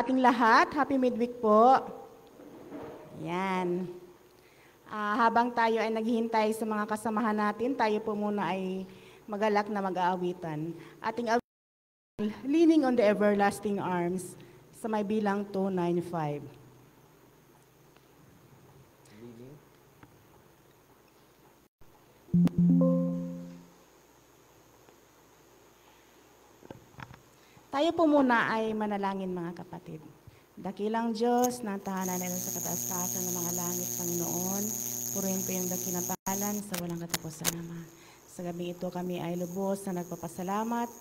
Ating lahat, happy midweek po. Yan. Habang tayo ay naghihintay sa mga kasamahan natin, tayo po muna ay magalak na mag-aawitan. Ating Leaning on the Everlasting Arms sa may bilang 295. Tayo po muna ay manalangin mga kapatid. Dakilang Diyos, na tahanan namin sa kataas-taasan ng mga langit, Panginoon. Purihin po yung dakilang pangalan sa walang katapusan, Ama. Sa gabi ito kami ay lubos na nagpapasalamat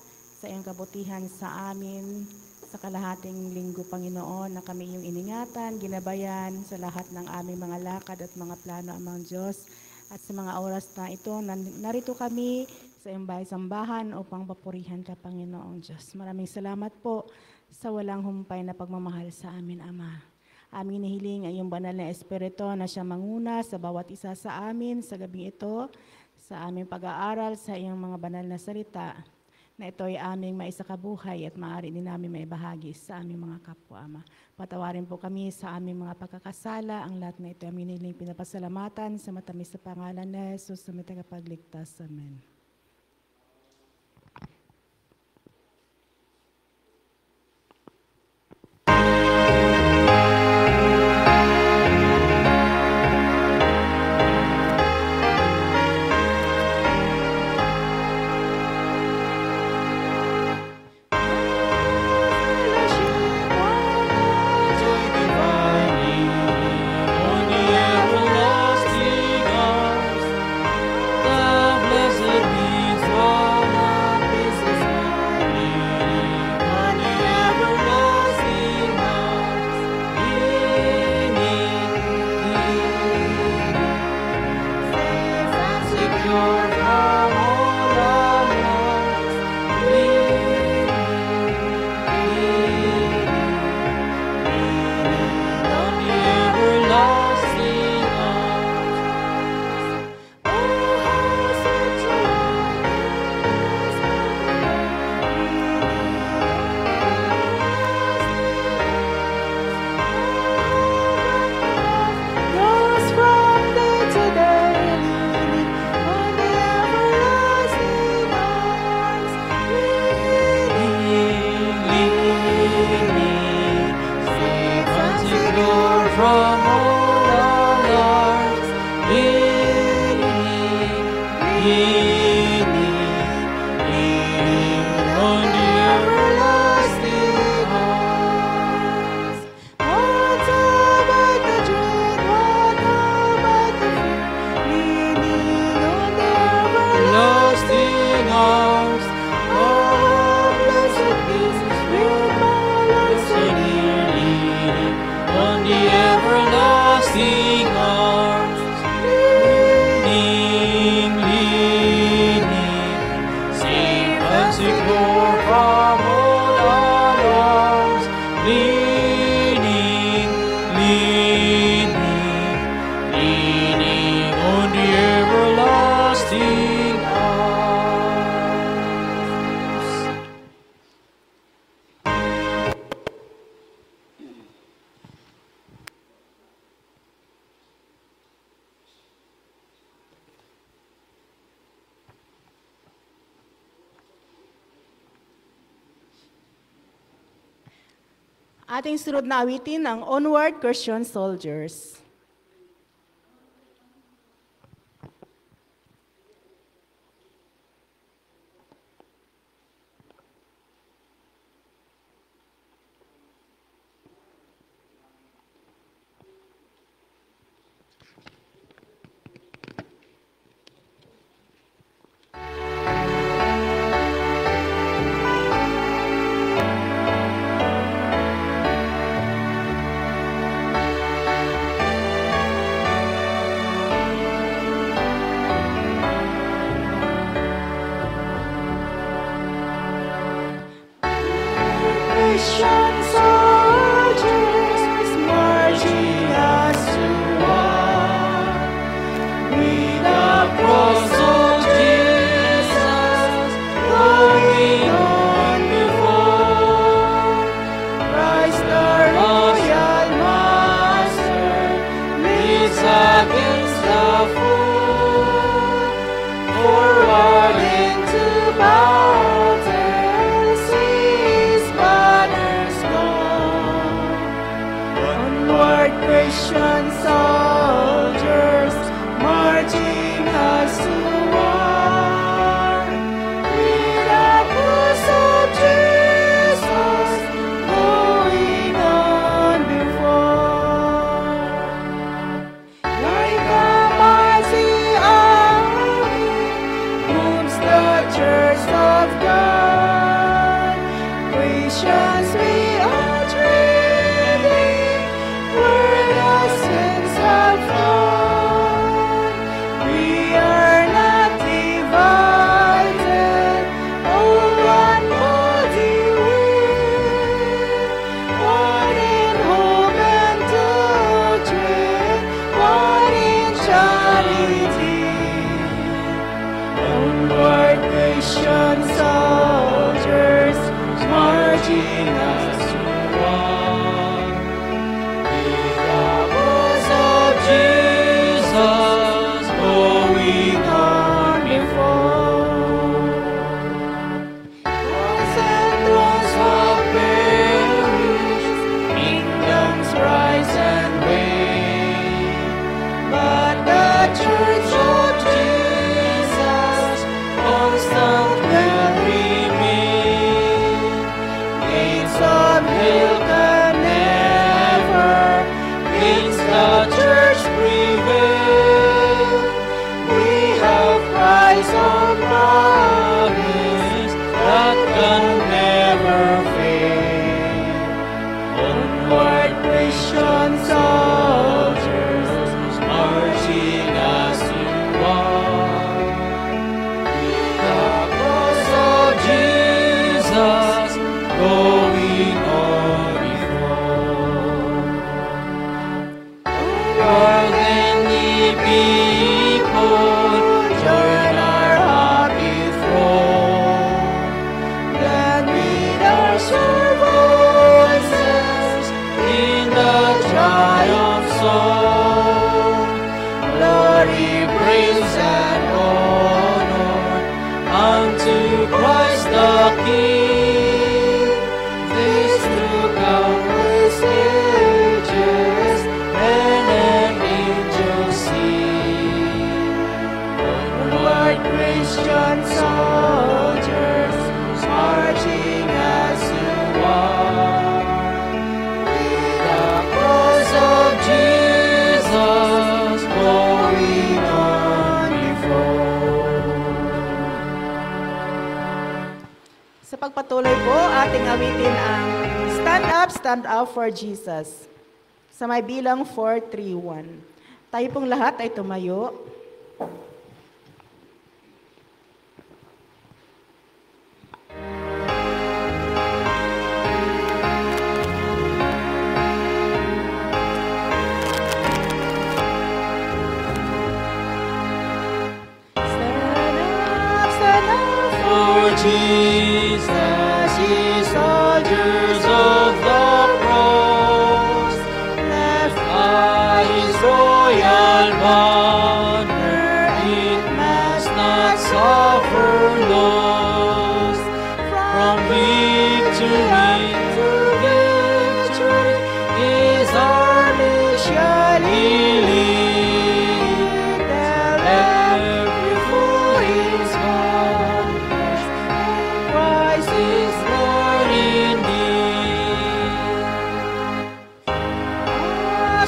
sa iyong kabutihan sa amin, sa kalahating linggo, Panginoon, na kami iyong iningatan, ginabayan sa lahat ng aming mga lakad at mga plano, Amang Diyos. At sa mga oras na ito, narito kami sa iyong bahay-sambahan upang papurihan ka, Panginoong Diyos. Maraming salamat po sa walang humpay na pagmamahal sa amin, Ama. Aming hinihiling ay iyong banal na Espiritu na siya manguna sa bawat isa sa amin sa gabing ito, sa aming pag-aaral sa iyong mga banal na salita, na ito ay aming maisakabuhay at maaari din namin maibahagi sa aming mga kapwa, Ama. Patawarin po kami sa aming mga pagkakasala. Ang lahat na ito ay aming pinapasalamatan sa matamis sa pangalan ni Jesus na may tagapagligtas. Amen. Ating sunod na awitin ang Onward Christian Soldiers. Onward, Christian soldiers, marching as you are. The cross of Jesus going on before. More than the people join our happy throng. Then with our sure voices in the triumph song, glory, praise, and honor unto Christ the King. This through countless ages, men and angels sing. Onward, Christian soldiers, marching as you are. With the cross of Jesus going on before. Sa pagpatuloy po, ating awitin ang Stand Up for Jesus. Sa may bilang 4, 3, 1. Tayo pong lahat ay tumayo. Stand up for Jesus, ye soldiers of the cross, left by his royal banner, it must not suffer loss. From victory to victory is our mission he lead. Till every foe is vanquished, Christ is Lord indeed.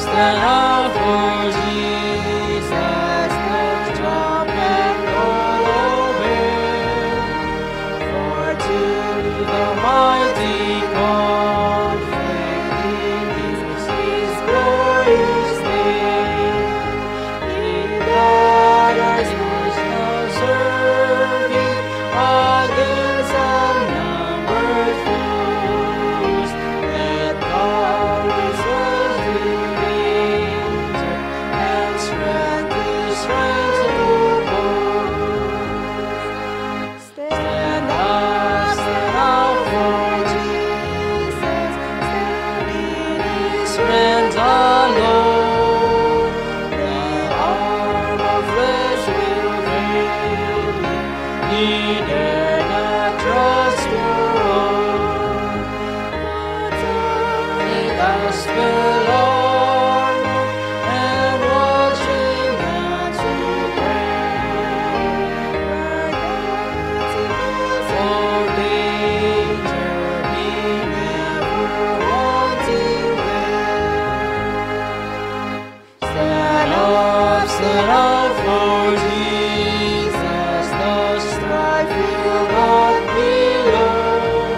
Stand up for Jesus, the trumpet call obey. For to the mighty conflict in this his glorious day. In that our souls now serving against unnumbered foes, let God resource with victor and strength to strength oppose. Stand up for Jesus, stand in his strength alone. The arm of flesh will fail him, he dare not trust your own. Put on the gospel armor and watching hands to pray. For danger, be never wanting there. Stand up for Jesus, the strife will not be long.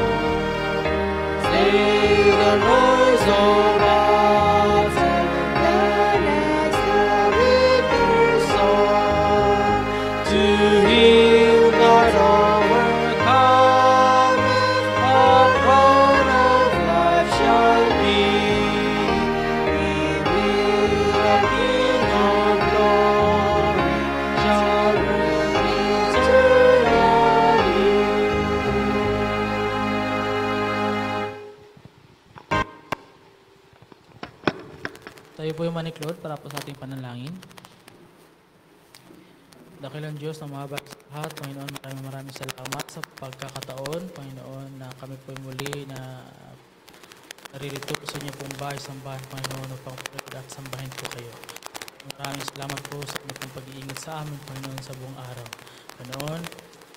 Say the noise of battle, the next the victor's song. To him that overcometh, a crown of life shall be. He will the King of glory shall reign eternally. Tayo po yung maniklod para po sa ating panalangin. Dakilang Diyos na mahabag sa lahat, Panginoon, maraming salamat sa pagkakataon, Panginoon, na kami po muli na naririto sa inyo pong bahay-sambahan, Panginoon, upang pagod at sambahin po kayo. Maraming salamat po sa inyong pong pag-iingat sa amin, Panginoon, sa buong araw. Panginoon,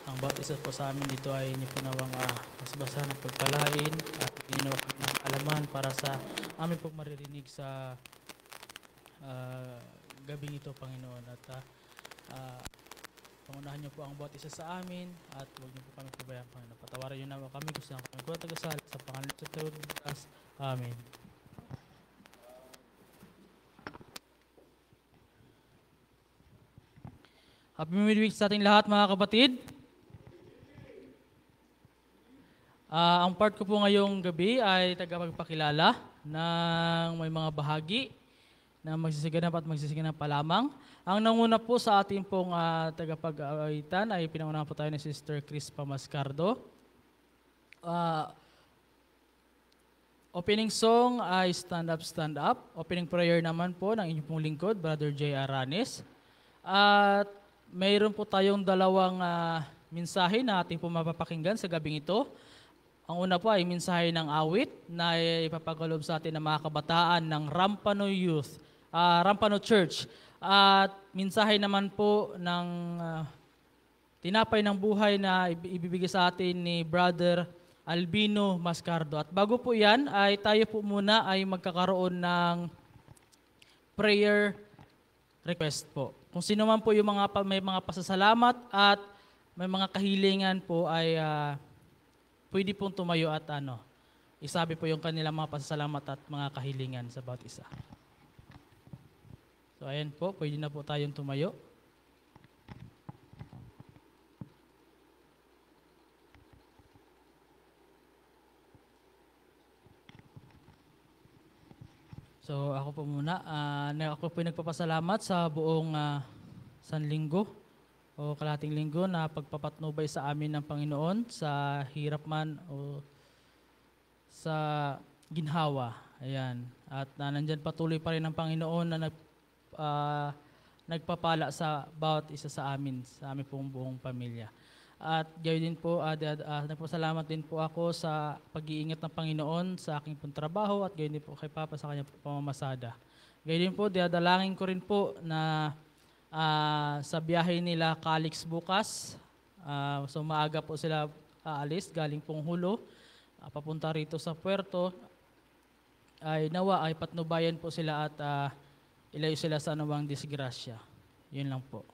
ang bawat isa po sa amin dito ay inyo po nawang masbasa na pagpalain at inyo ng alaman para sa amin pong maririnig sa gabing ito, Panginoon. At pangunahan niyo po ang bawat isa sa amin at huwag niyo po kami pabayaan, Panginoon. Patawarin niyo naman kami, gusto na kami po tagasal sa pangalan sa Teodoro. Amen. Happy midweek sa ating lahat mga kapatid. Ang part ko po ngayong gabi ay tagapagpakilala ng may mga bahagi na magsisiganap at magsisiganap pa lamang. Ang nanguna po sa ating pong tagapag-awitan ay pinangunahan po tayo ni Sister Chris Pamascardo. Opening song ay Stand Up, Stand Up. Opening prayer naman po ng inyong pong lingkod, Brother J. Aranes. At mayroon po tayong dalawang mensahe na ating po mapapakinggan sa gabing ito. Ang una po ay mensahe ng awit na ipapagalob sa atin ng mga kabataan ng Rampano Church. At mensahe naman po ng tinapay ng buhay na ibibigay sa atin ni Brother Albino Mascardo. At bago po yan, ay tayo po muna ay magkakaroon ng prayer request po. Kung sino man po yung may mga pasasalamat at may mga kahilingan po ay pwede pong tumayo at isabi po yung kanilang mga pasasalamat at mga kahilingan sa bawat isa. So ayan po, pwede na po tayong tumayo. So ako po muna, ako po nagpapasalamat sa buong sanlinggo o kalahating linggo na pagpapatnubay sa amin ng Panginoon sa hirap man o sa ginhawa. Ayan. At nandyan patuloy pa rin ang Panginoon na nagpapala sa bawat isa sa amin pong buong pamilya. At gayon din po, nagpasalamat din po ako sa pag-iingat ng Panginoon sa aking pong trabaho at gayon din po kay Papa sa kanyang pamamasada. Gayon din po, dadalangin ko rin po na sa biyahe nila Calix bukas, so maaga po sila aalis, galing pong Hulo, papunta rito sa Puerto, ay nawa ay patnubayan po sila at ilayo sila sa anumang disgrasya. Yun lang po.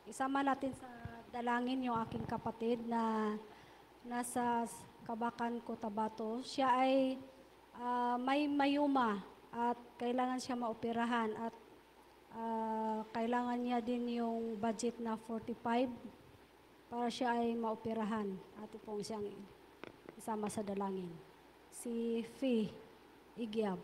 Isama natin sa dalangin yung aking kapatid na nasa Kabakan, Cotabato. Siya ay may mayuma at kailangan siya maoperahan at kailangan niya din yung budget na 45 para siya ay maoperahan. Ato pong siyang isama sa dalangin. Si Fee Igiab.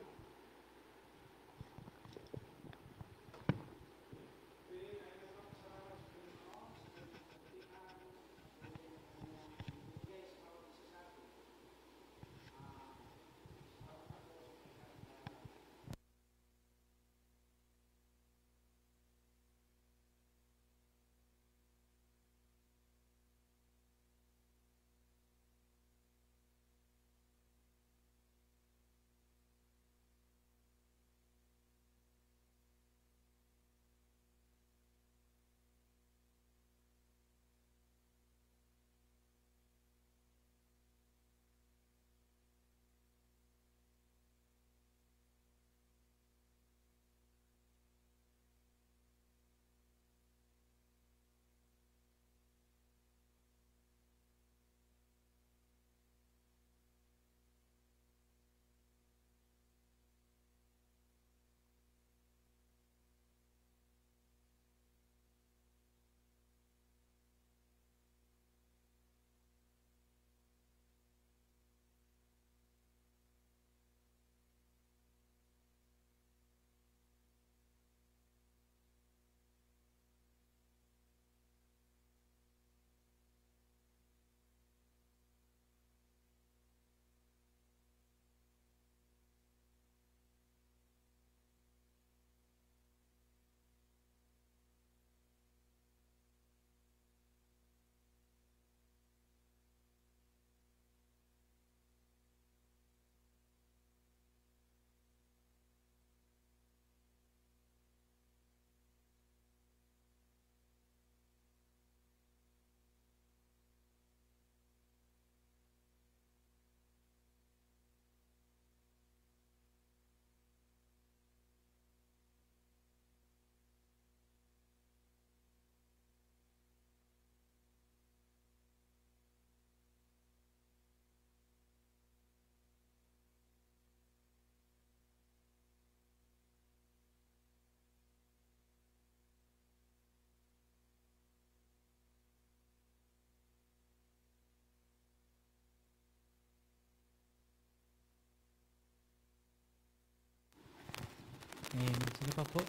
Amen. Sige pa po.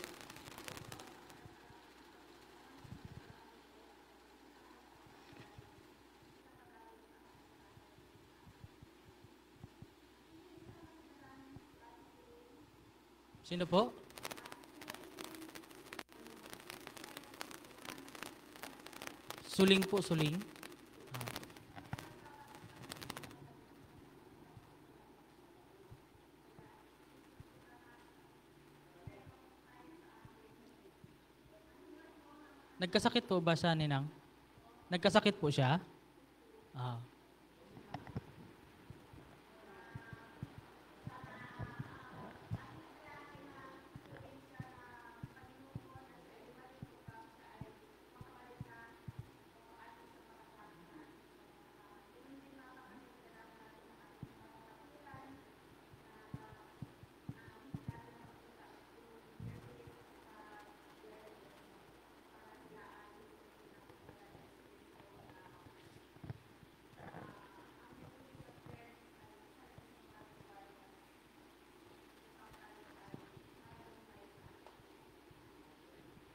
Sino po? Suling po, suling. Nagkasakit po ba siya, Ninang? Nagkasakit po siya? Ah.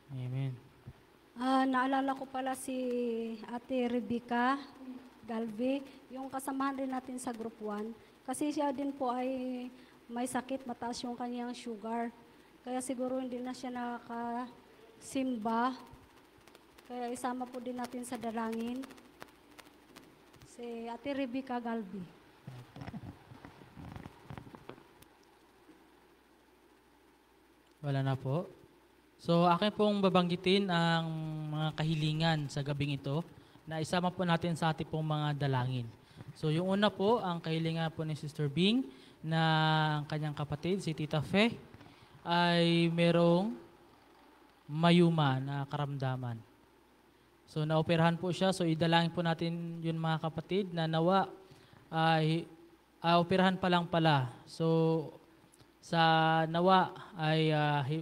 Amen. Naalala ko pala si Ate Rebecca Galvez, yung kasamahan rin natin sa Group 1. Kasi siya din po ay may sakit, mataas yung kanyang sugar. Kaya siguro hindi na siya nakakasimba. Kaya isama po din natin sa dalangin. Si Ate Rebecca Galvez. Wala na po. So, akin pong babanggitin ang mga kahilingan sa gabing ito na isama po natin sa ating pong mga dalangin. So, yung una po, ang kahilingan po ni Sister Bing na ang kanyang kapatid, si Tita Fe, ay merong mayuma na karamdaman. So, naoperahan po siya. So, idalangin po natin yun mga kapatid na nawa ay operahan pa lang pala. So, sa nawa ay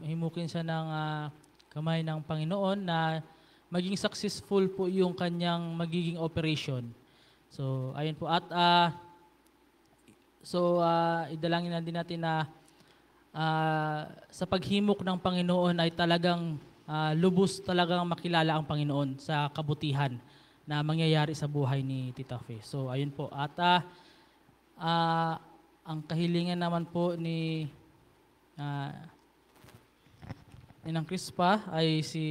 himukin siya ng kamay ng Panginoon na maging successful po yung kanyang magiging operation. So, ayun po. At idalangin na din natin na sa paghimok ng Panginoon ay talagang lubos talagang makilala ang Panginoon sa kabutihan na mangyayari sa buhay ni Tita Fe. So, ayun po. At ang kahilingan naman po ni Ninang Crispa ay si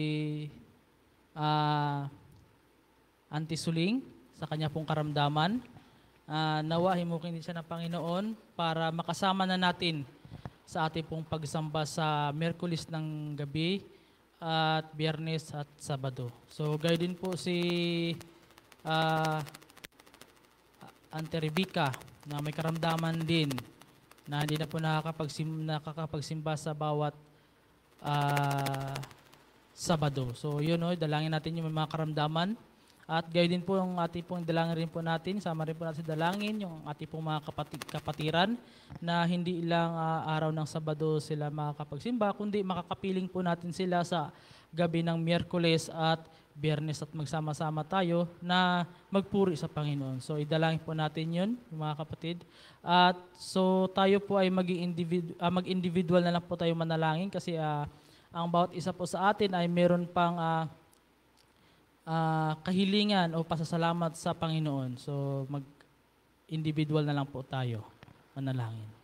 Auntie Suling sa kanya pong karamdaman. Nawa himukin din siya ng Panginoon para makasama na natin sa ating pong pagsamba sa Miyerkules ng gabi at Biyernes at Sabado. So, gayon din po si Auntie Rebecca na may karamdaman din na hindi na po nakakapagsimba sa bawat Sabado. So yun dalangin natin yung mga karamdaman. At gayon din po ang ating pong dalangin rin po natin, sama rin po natin sa dalangin yung ating pong mga kapatiran na hindi ilang araw ng Sabado sila makakapagsimba, kundi makakapiling po natin sila sa gabi ng Miyerkules at Biyernes at magsama-sama tayo na magpuri sa Panginoon. So idalangin po natin yun, mga kapatid. At so tayo po ay mag-individual na lang po tayo manalangin kasi ang bawat isa po sa atin ay meron pang kahilingan o pasasalamat sa Panginoon. So mag-individual na lang po tayo manalangin.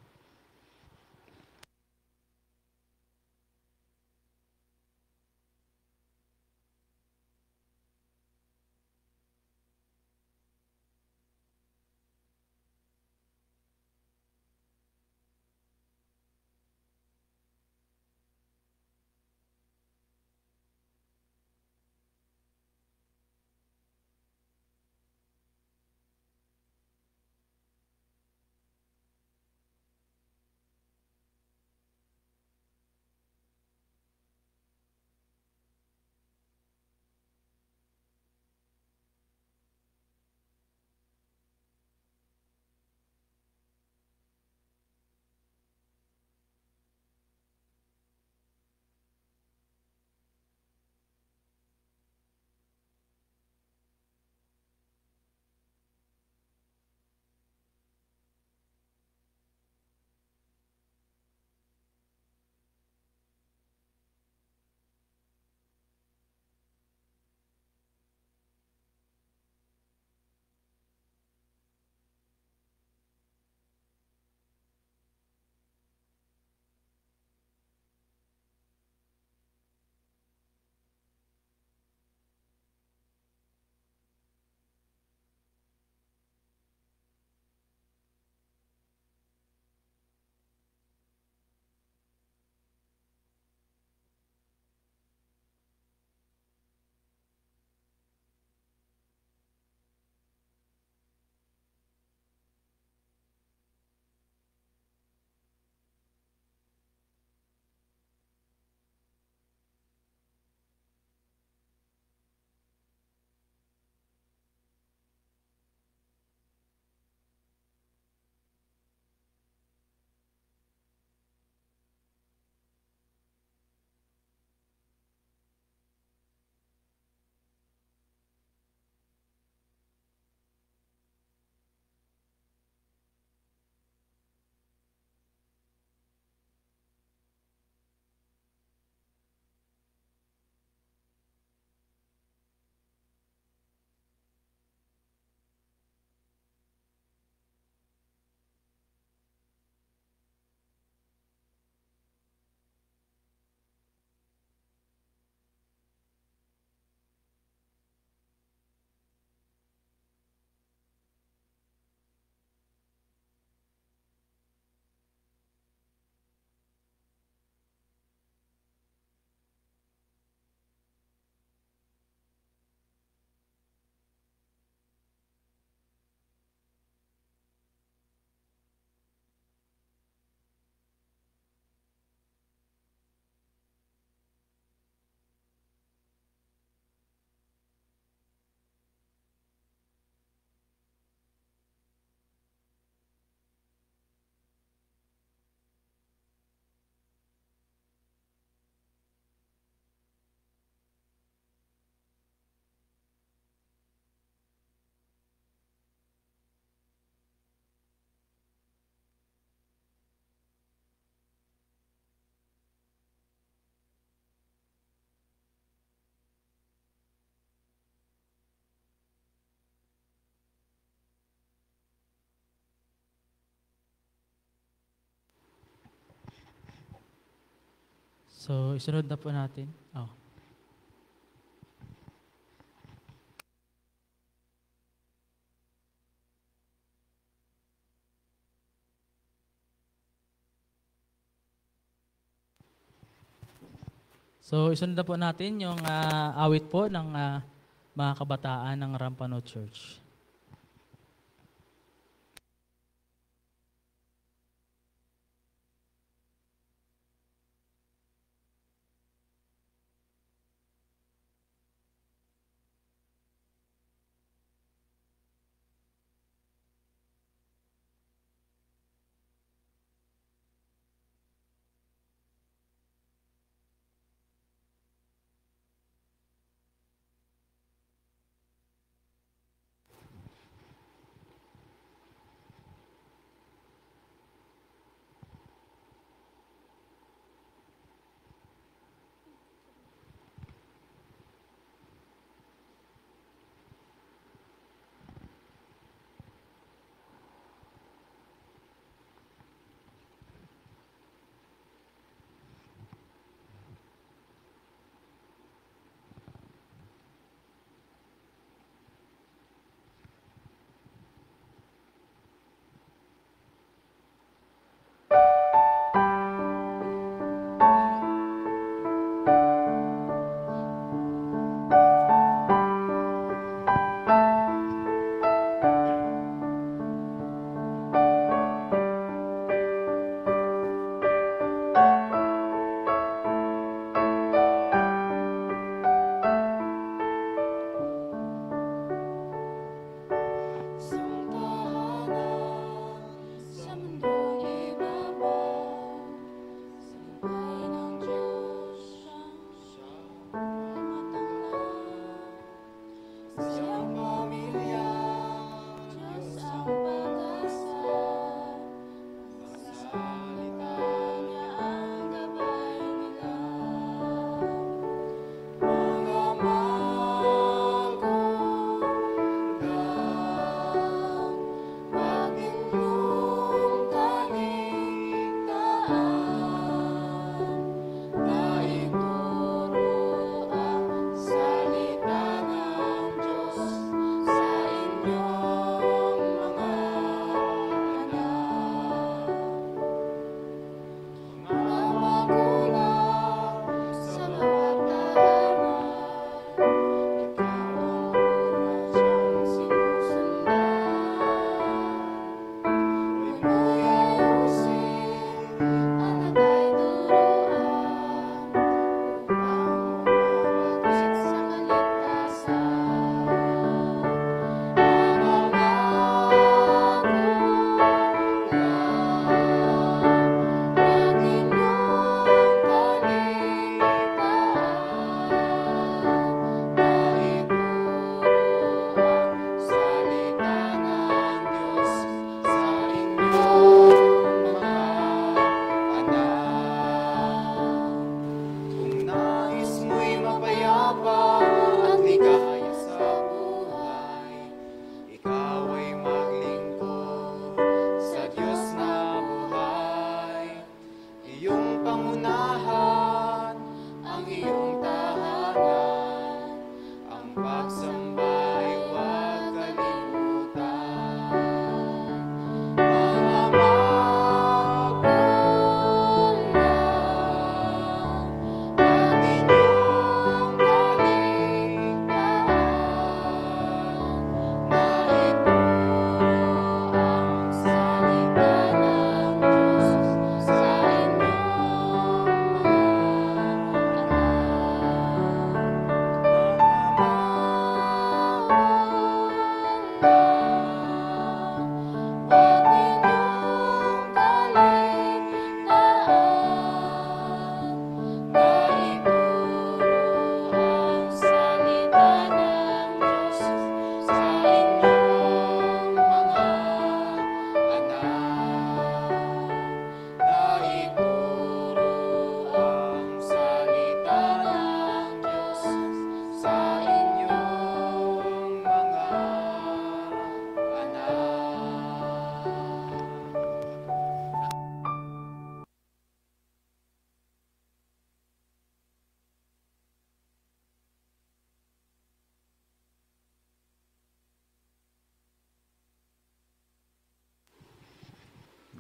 So, isunod na po natin. Oh. So, isunod na po natin yung awit po ng mga kabataan ng Rampano Church.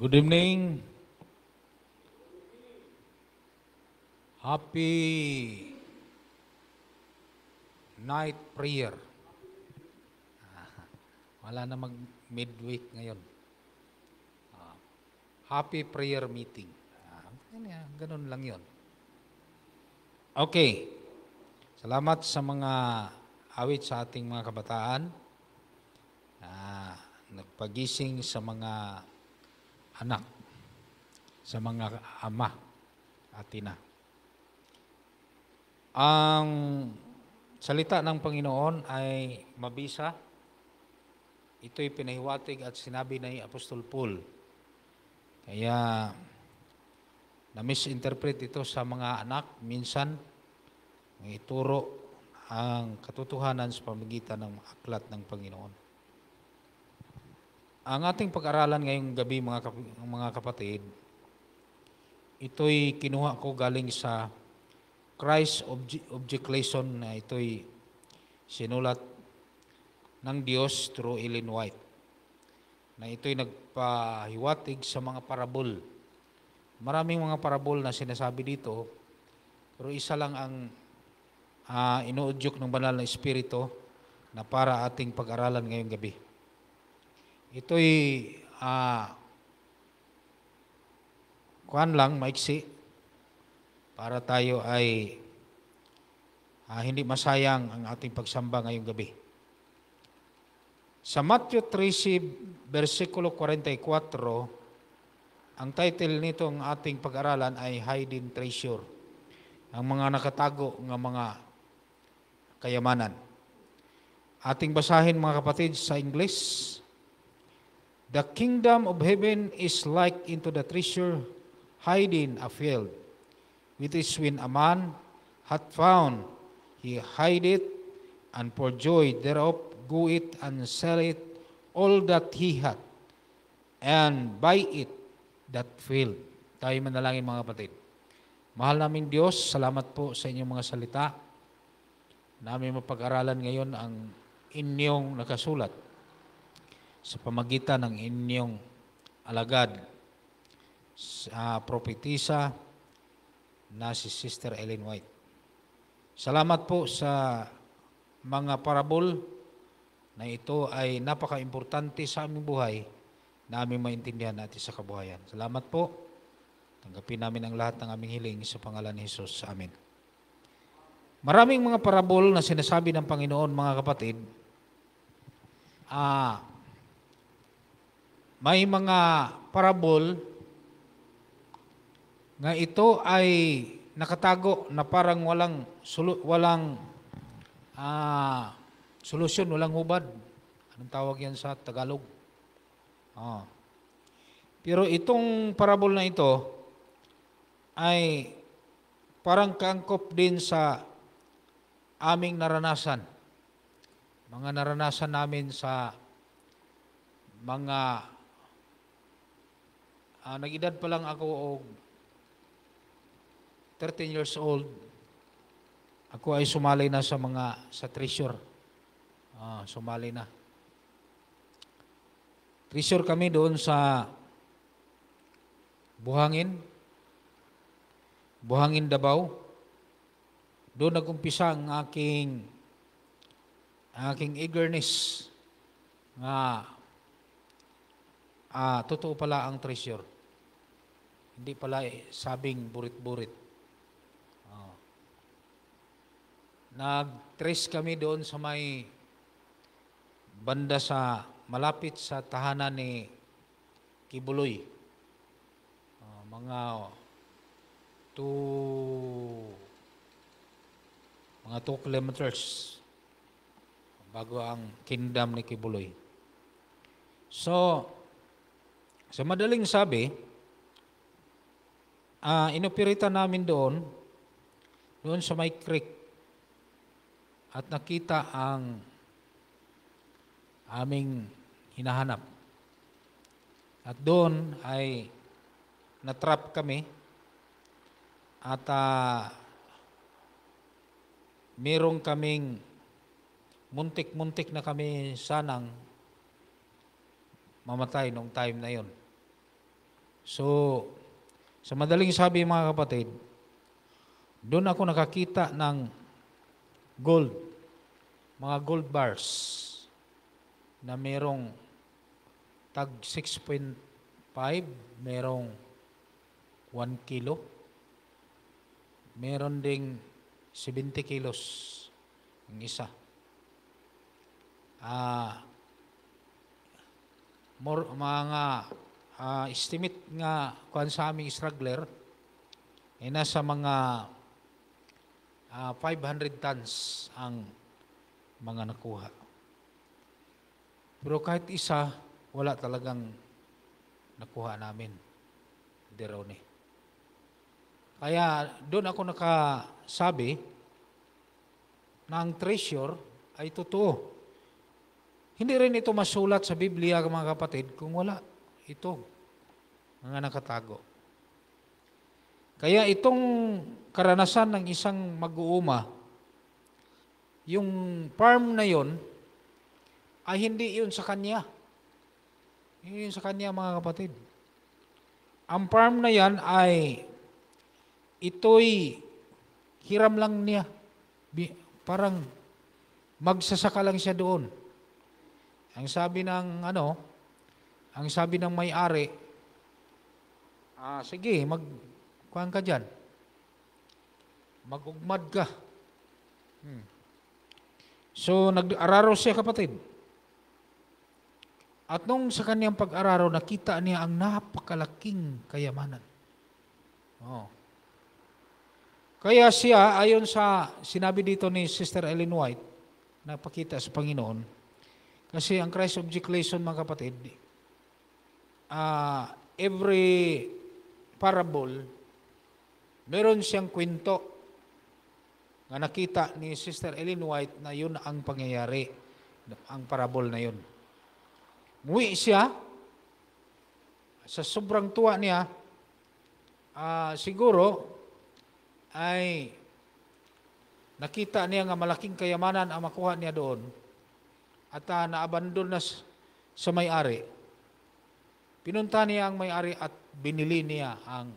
Good evening. Happy night prayer. Wala na mag-midweek ngayon. Happy prayer meeting. Ganun lang yon. Okay. Salamat sa mga awit sa ating mga kabataan. Nagpagising sa mga anak, sa mga ama at ina. Ang salita ng Panginoon ay mabisa. Ito'y pinahiwatig at sinabi ni Apostol Paul. Kaya na-misinterpret ito sa mga anak minsan ituro ang katotohanan sa pamamagitan ng aklat ng Panginoon. Ang ating pag-aralan ngayong gabi mga kapatid, ito'y kinuha ko galing sa Christ Object Lesson na ito'y sinulat ng Diyos through Ellen White. Na ito'y nagpahiwatig sa mga parabol. Maraming mga parabol na sinasabi dito, pero isa lang ang inuudyok ng banal na Espiritu na para ating pag-aralan ngayong gabi. Ito'y kuhan lang, maiksi, para tayo ay hindi masayang ang ating pagsamba ngayong gabi. Sa Matthew 13, versikulo 44, ang title nito ng ating pag-aralan ay Hidden Treasure, ang mga nakatago ng mga kayamanan. Ating basahin mga kapatid sa English. The kingdom of heaven is like into the treasure hiding a field, which is when a man hath found, he hide it, and for joy thereof go it and sell it all that he hath, and buy it that field. Tayo manalangin mga kapatid. Mahal naming Diyos, salamat po sa inyong mga salita. Namin mapag-aralan ngayon ang inyong nakasulat sa pamagitan ng inyong alagad sa propetisa na si Sister Ellen White. Salamat po sa mga parabol na ito ay napaka-importante sa aming buhay na aming maintindihan natin sa kabuhayan. Salamat po. Tanggapin namin ang lahat ng aming hiling sa pangalan ni Jesus. Amen. Maraming mga parabol na sinasabi ng Panginoon, mga kapatid, may mga parabol na ito ay nakatago na parang walang solusyon, walang hubad. Anong tawag yan sa Tagalog? Pero itong parabol na ito ay parang kaangkop din sa aming naranasan. Mga naranasan namin sa mga nag-edad pa lang ako o 13 years old, ako ay sumali na sa treasure. Sumali na. Treasure kami doon sa Buhangin, Davao. Doon nag-umpisa ang aking eagerness nga totoo pala ang treasure. Hindi pala sabing burit-burit. Nag-trace kami doon sa may banda sa malapit sa tahanan ni Kibuloy. Mga 2 kilometers bago ang kingdom ni Kibuloy. So, sa madaling sabi, inoperator namin doon sa may creek at nakita ang aming hinahanap. At doon ay natrap kami at merong kaming muntik-muntik na kami sanang mamatay nung time na yon. So, sa madaling sabi mga kapatid, doon ako nakakita ng gold, mga gold bars na merong tag 6.5, merong 1 kilo, meron ding 70 kilos ang isa. Mga estimate nga kuan sa aming struggler ay nasa mga 500 tons ang mga nakuha. Pero kahit isa, wala talagang nakuha namin. Derone. Kaya doon ako nakasabi na ang treasure ay totoo. Hindi rin ito masulat sa Biblia, mga kapatid, kung wala ito, mga nakatago. Kaya itong karanasan ng isang mag-uuma, yung farm na yon ay hindi yun sa kanya. Hindi yun sa kanya, mga kapatid. Ang farm na yan ay ito'y hiram lang niya. Parang magsasaka lang siya doon. Ang sabi ng may-ari, sige, kuhaan ka dyan. Mag-ugmad ka. So, nag-araro siya, kapatid. At nung sa kanyang pag-araro, nakita niya ang napakalaking kayamanan. Kaya siya, ayon sa sinabi dito ni Sister Ellen White, napakita sa Panginoon, kasi ang Christ Object Lesson, mga kapatid, every parable, meron siyang kwento na nakita ni Sister Ellen White na yun ang pangyayari, ang parable na yun. Muwi siya, sa sobrang tuwa niya, siguro ay nakita niya nga malaking kayamanan ang makuha niya doon at naabandon na sa may-ari. Pinunta niya ang may-ari at binili niya ang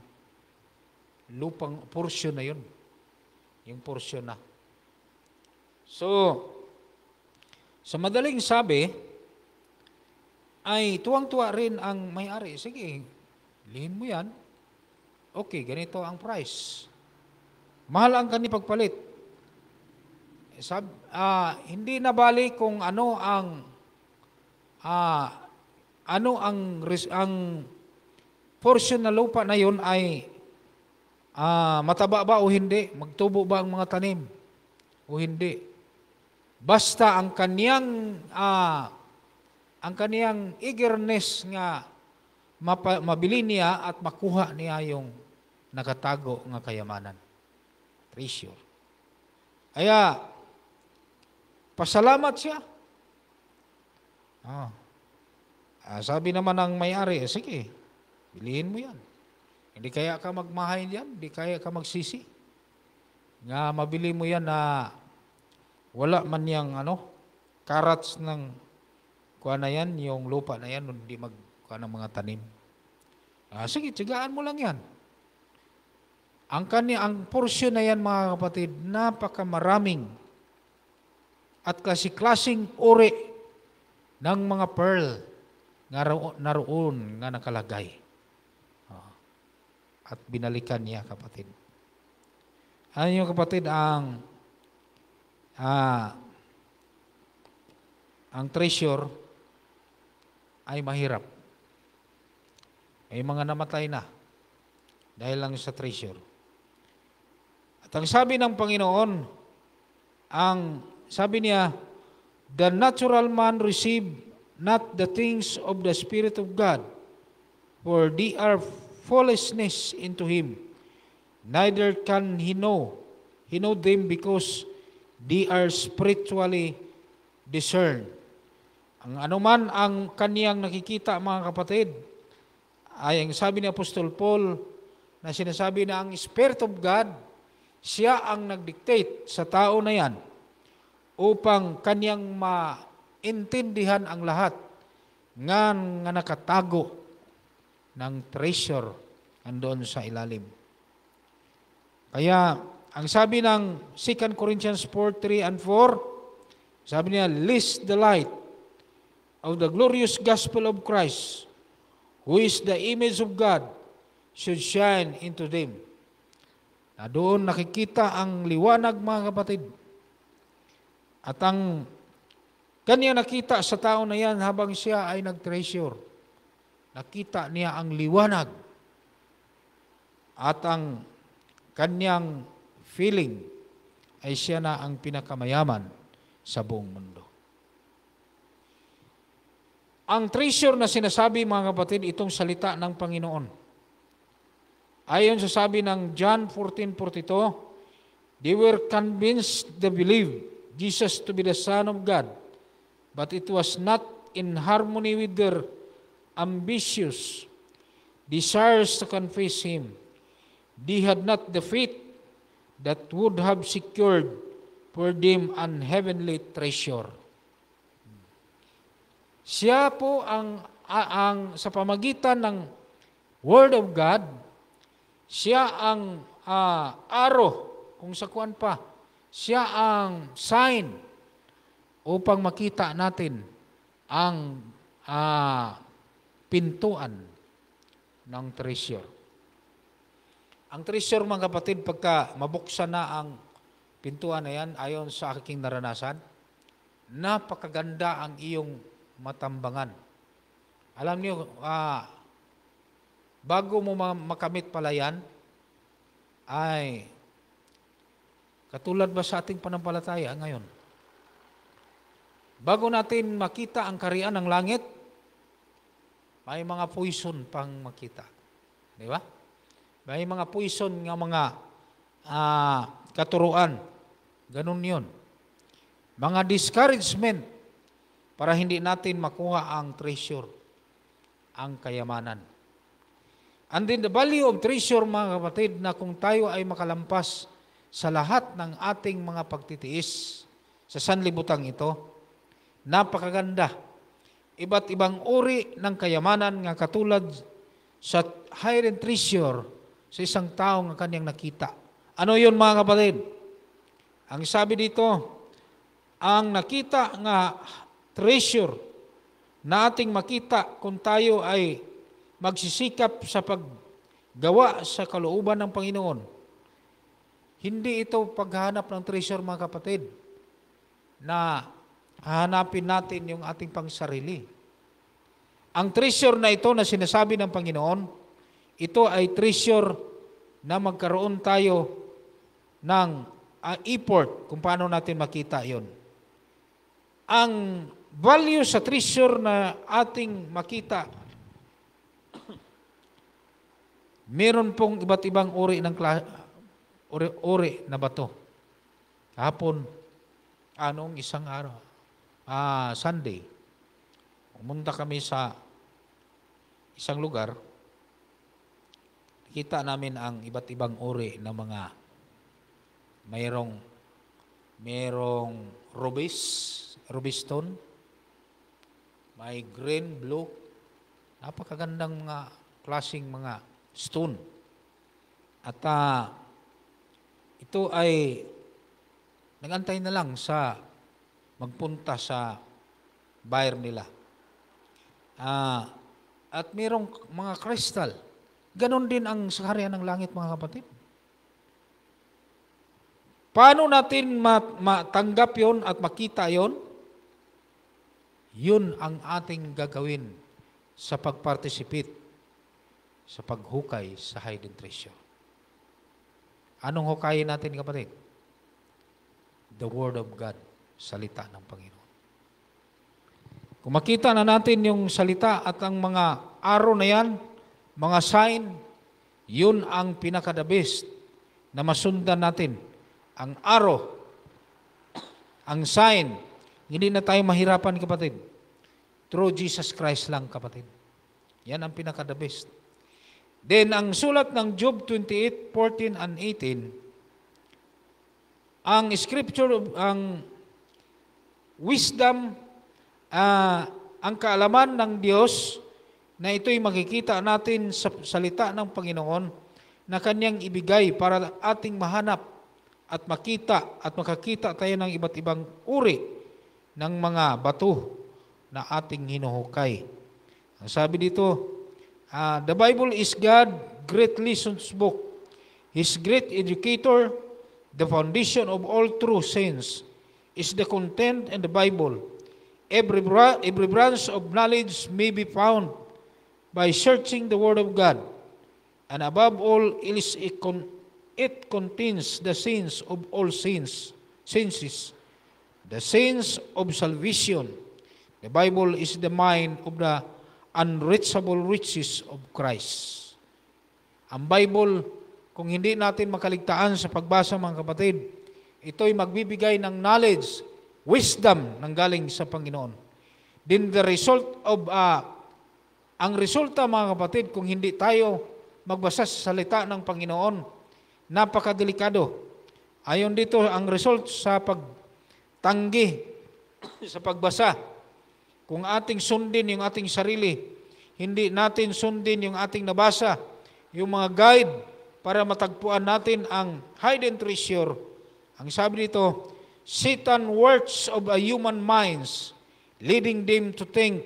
lupang porsyon na yun. Yung porsyon na. So, sa madaling sabi, ay tuwang-tuwa rin ang may-ari. Sige, lihin mo yan. Okay, ganito ang price. Mahal ang kani pagpalit. Hindi na bali kung ano ang portion na lupa na yun ay mataba ba o hindi, magtubo ba ang mga tanim o hindi. Basta ang kaniyang eagerness nga mabili niya at makuha niya yung nakatago nga kayamanan. Treasure. Kaya, pasalamat siya. Sabi naman ng may-ari, sige, bilihin mo yan. Hindi kaya ka magmahay yan, hindi kaya ka magsisi. Nga mabili mo yan na wala man yang carrots ng kuha na yan, yung lupa na yan, hindi magkuha ng mga tanim. Sige, tiyagaan mo lang yan. Ang porsyon na yan, mga kapatid, napakamaraming at klase-klaseng uri ng mga pearl nga naroon nga nakalagay. At binalikan niya, kapatid. Ano yung kapatid, ang treasure ay mahirap. May mga namatay na dahil lang sa treasure. At ang sabi ng Panginoon, sabi niya, the natural man receive not the things of the Spirit of God, for they are foolishness into him. Neither can he know them because they are spiritually discerned. Ang anuman ang kaniyang nakikita, mga kapatid, ay ang sabi ni Apostol Paul na sinasabi na ang Spirit of God, siya ang nag-dictate sa tao na yan upang kaniyang maintindihan ang lahat nga nakatago ng treasure andoon sa ilalim. Kaya, ang sabi ng 2 Corinthians 4:3 and 4, sabi niya, lest the light of the glorious gospel of Christ, who is the image of God, should shine into them. Na doon nakikita ang liwanag, mga kapatid. At ang kanya nakita sa tao na yan habang siya ay nag-treasure. Nakita niya ang liwanag at ang kanyang feeling ay siya na ang pinakamayaman sa buong mundo. Ang treasure na sinasabi, mga kapatid, itong salita ng Panginoon. Ayon sa sabi ng John 14:42, they were convinced they believed Jesus to be the Son of God, but it was not in harmony with their ambitious desires to confess Him. They had not the faith that would have secured for them an heavenly treasure. Siya po ang sa pamagitan ng Word of God, siya ang arrow, kung sa kuwan pa, siya ang sign upang makita natin ang pintuan ng treasure. Ang treasure, mga kapatid, pagka mabuksan na ang pintuan na yan, ayon sa aking naranasan, napakaganda ang iyong matambangan. Alam niyo, bago mo makamit pala yan, ay katulad ba sa ating panampalataya ngayon? Bago natin makita ang kaharian ng langit, may mga poison pang makita. Di ba? May mga poison nga mga katuruan. Ganun yun. Mga discouragement para hindi natin makuha ang treasure, ang kayamanan. And then the value of treasure, mga kapatid, na kung tayo ay makalampas sa lahat ng ating mga pagtitiis sa sanlibutan ito, napakaganda. Iba't ibang uri ng kayamanan nga katulad sa hidden treasure sa isang tao nga kanyang nakita. Ano yun, mga kapatid? Ang sabi dito, ang nakita nga treasure na ating makita kung tayo ay magsisikap sa paggawa sa kalooban ng Panginoon. Hindi ito paghanap ng treasure, mga kapatid, na hahanapin natin yung ating pangsarili. Ang treasure na ito na sinasabi ng Panginoon, ito ay treasure na magkaroon tayo ng effort kung paano natin makita yon. Ang value sa treasure na ating makita, meron pong iba't ibang uri ng uri na bato. Kahapon, anong isang araw? Sunday, pumunta kami sa isang lugar, kita namin ang iba't ibang uri ng mga mayroong ruby stone, may green, blue, napakagandang mga klaseng mga stone. At ito ay nagantay na lang sa magpunta sa buyer nila. At mayroong mga crystal. Ganon din ang sa kaharian ng langit, mga kapatid. Paano natin matanggap yon at makita yon? Yun ang ating gagawin sa pag-participate sa paghukay sa hidden treasure. Anong hukayin natin, kapatid? The Word of God, salita ng Panginoon. Kung makita na natin yung salita at ang mga araw na yan, mga sign, yun ang pinaka-the best na masundan natin. Ang araw, ang sign, hindi na tayo mahirapan, kapatid. Through Jesus Christ lang, kapatid. Yan ang pinaka-the best. Then, ang sulat ng Job 28:14 and 18, ang scripture, ang wisdom, ang kaalaman ng Diyos, na ito'y makikita natin sa salita ng Panginoon na Kanyang ibigay para ating mahanap at makita at makakita tayo ng iba't ibang uri ng mga bato na ating hinuhukay. Ang sabi dito, the Bible is God's great lessons book. His great educator, the foundation of all true science, is the content in the Bible. Every branch of knowledge may be found by searching the Word of God. And above all, it contains the sins of all senses, the sins of salvation. The Bible is the mind of the unreachable riches of Christ. Ang Bible, kung hindi natin makaligtaan sa pagbasa, mga kapatid, ito'y magbibigay ng knowledge, wisdom ng galing sa Panginoon. Then the result of, ang resulta, mga kapatid, kung hindi tayo magbasa sa salita ng Panginoon, napakadelikado. Ayon dito, ang result sa pagtanggi, sa pagbasa, kung ating sundin yung ating sarili, hindi natin sundin yung ating nabasa, yung mga guide, para matagpuan natin ang hidden treasure. Ang sabi dito, Satan works of a human minds, leading them to think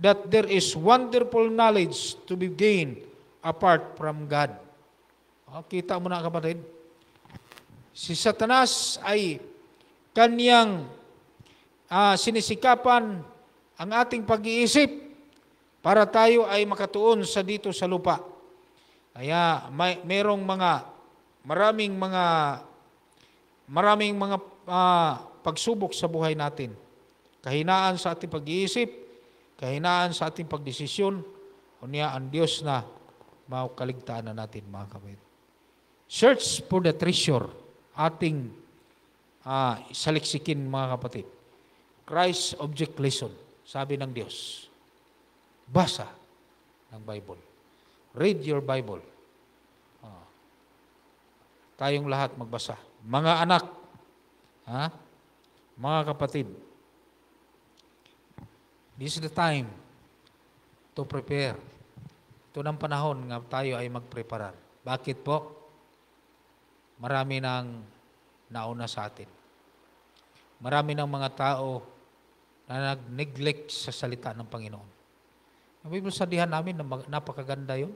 that there is wonderful knowledge to be gained apart from God. Kita mo na, kapatid. Si Satanas ay kanyang sinisikapan ang ating pag-iisip para tayo ay makatuon sa dito sa lupa. Kaya maraming mga pagsubok sa buhay natin. Kahinaan sa ating pag-iisip, kahinaan sa ating pagdesisyon, unya ang Diyos na makaligtaan na natin, mga kapatid. Search for the treasure, ating saliksikin, mga kapatid. Christ object lesson, sabi ng Diyos. Basa ng Bible. Read your Bible. Tayong lahat magbasa. Mga anak, mga kapatid, this is the time to prepare. Ito ng panahon nga tayo ay magpreparar. Bakit po? Marami nang nauna sa atin. Marami ng mga tao na nag-neglect sa salita ng Panginoon. Ang Bible sadihan namin na napakaganda yun.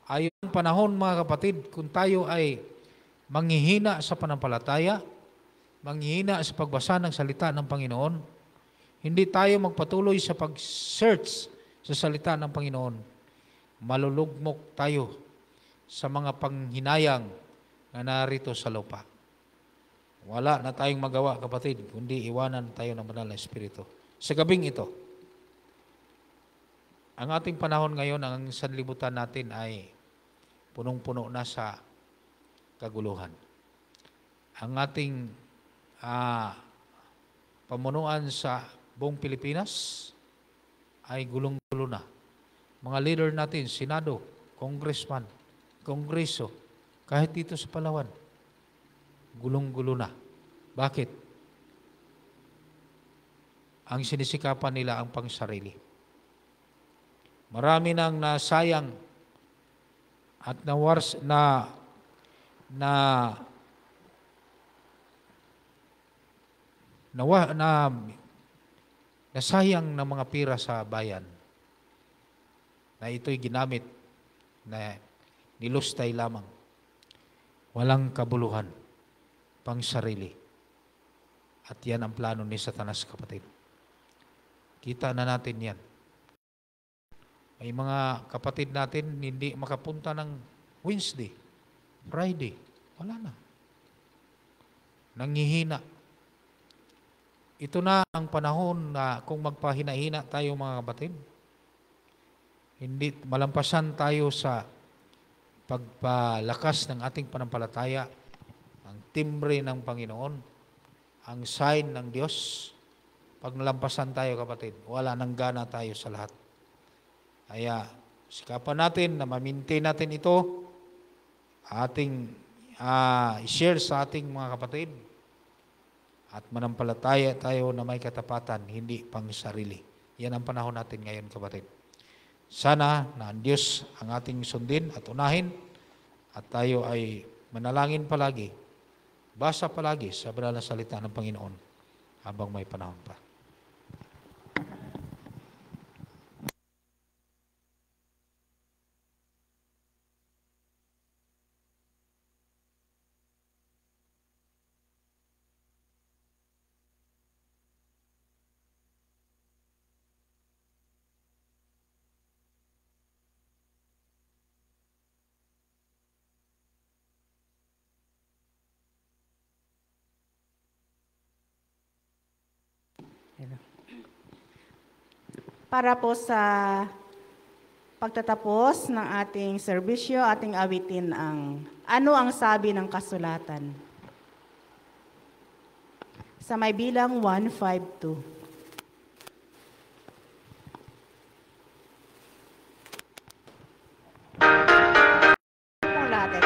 Ayon ang panahon, mga kapatid, kung tayo ay manghihina sa panampalataya, manghihina sa pagbasa ng salita ng Panginoon, hindi tayo magpatuloy sa pag-search sa salita ng Panginoon, malulugmok tayo sa mga panghinayang na narito sa lupa. Wala na tayong magawa, kapatid, kundi iwanan tayo ng banal na Espiritu. Sa gabing ito, ang ating panahon ngayon, ang sanlibutan natin ay punong-puno na sa kaguluhan. Ang ating pamunuan sa buong Pilipinas ay gulong-gulo na. Mga leader natin, Senado, Congressman, Kongreso, kahit dito sa Palawan, gulong-gulo na. Bakit? Ang sinisikapan nila ang pangsarili. Marami nang nasayang at nasayang ng mga pira sa bayan na ito'y ginamit na nilustay lamang. Walang kabuluhan, pang sarili. At yan ang plano ni Satanas, kapatid. Kita na natin yan. May mga kapatid natin hindi makapunta ng Wednesday, Friday. Wala na. Nanghihina. Ito na ang panahon na kung magpahina-hina tayo, mga kapatid, hindi malampasan tayo sa pagpalakas ng ating panampalataya, ang timbre ng Panginoon, ang sign ng Diyos. Pag nalampasan tayo, kapatid, wala nang gana tayo sa lahat. Kaya, sikapan natin na ma-maintain natin ito, ating i-share sa ating mga kapatid, at manampalataya tayo na may katapatan, hindi pang sarili. Yan ang panahon natin ngayon, kapatid. Sana na ang Diyos ang ating sundin at unahin at tayo ay manalangin palagi, basa palagi sa banal na salita ng Panginoon habang may panahon pa. Para po sa pagtatapos ng ating serbisyo, ating awitin ang ano ang sabi ng kasulatan. Sa may bilang 152. Ang lahat.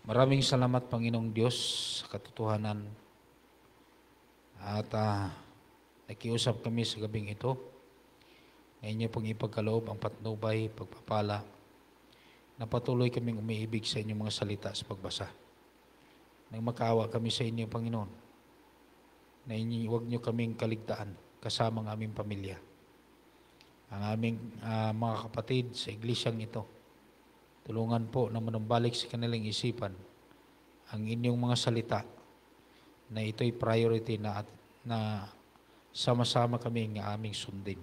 Maraming salamat, Panginoong Diyos, sa katotohanan. At nakiusap kami sa gabing ito na inyo pong ipagkaloob ang patnubay, pagpapala, na patuloy kaming umiibig sa inyong mga salita sa pagbasa. Nang makaawa kami sa inyo, Panginoon, na huwag nyo kaming kaligtaan kasama ang aming pamilya. Ang aming mga kapatid sa iglesyang ito, tulungan po na manumbalik sa kanilang isipan ang inyong mga salita na ito'y priority na sama-sama kami ng aming sundin.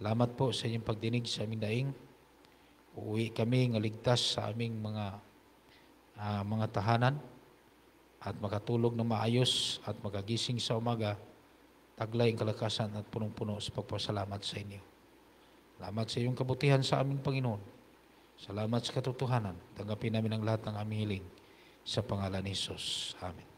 Salamat po sa inyong pagdinig sa aming daing. Uuwi kami ng ligtas sa aming mga tahanan at makatulog na maayos at magagising sa umaga, taglay ang kalakasan at punong-puno sa pagpasalamat sa inyo. Salamat sa iyong kabutihan sa aming Panginoon. Salamat sa katotohanan. Tanggapin namin ang lahat ng aming hiling sa pangalan ni Jesus. Amen.